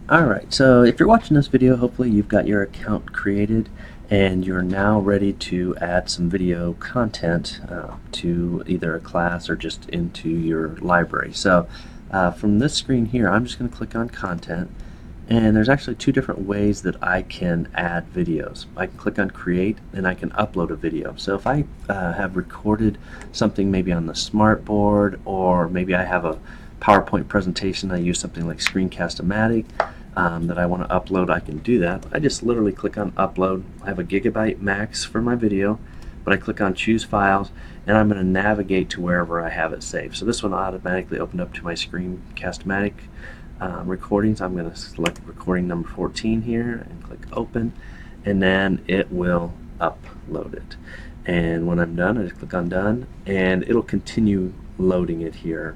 Alright, so if you're watching this video, hopefully you've got your account created and you're now ready to add some video content to either a class or just into your library. So from this screen here, I'm just going to click on content, and there's actually two different ways that I can add videos. I can click on create and I can upload a video. So if I have recorded something maybe on the smartboard, or maybe I have a PowerPoint presentation, I use something like Screencast-O-Matic that I want to upload, I can do that. I just literally click on upload. I have a gigabyte max for my video, but I click on choose files and I'm going to navigate to wherever I have it saved. So this one automatically opened up to my Screencast-O-Matic recordings. I'm going to select recording number 14 here and click open, and then it will upload it. And when I'm done, I just click on done and it'll continue loading it here.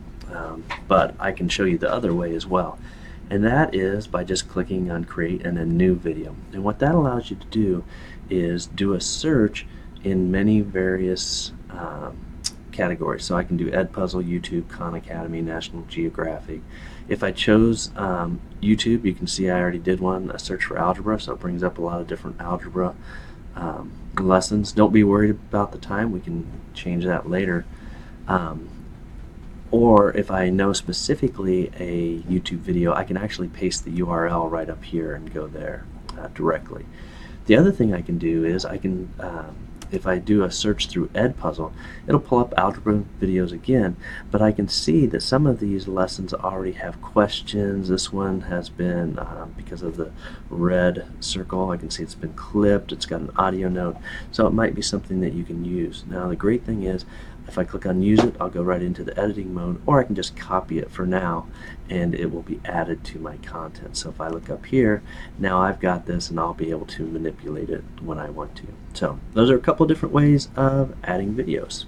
But I can show you the other way as well, and that is by just clicking on create and then new video. And what that allows you to do is do a search in many various categories. So I can do EdPuzzle, YouTube, Khan Academy, National Geographic. If I chose YouTube, you can see I already did one, a search for algebra, so it brings up a lot of different algebra lessons. Don't be worried about the time, we can change that later. Or if I know specifically a YouTube video, I can actually paste the URL right up here and go there directly. The other thing I can do is I can, if I do a search through EdPuzzle, it'll pull up algebra videos again, but I can see that some of these lessons already have questions. This one has been, because of the red circle, I can see it's been clipped, it's got an audio note, so it might be something that you can use. Now the great thing is, if I click on use it, I'll go right into the editing mode, or I can just copy it for now and it will be added to my content. So if I look up here, now I've got this and I'll be able to manipulate it when I want to. So those are a couple different ways of adding videos.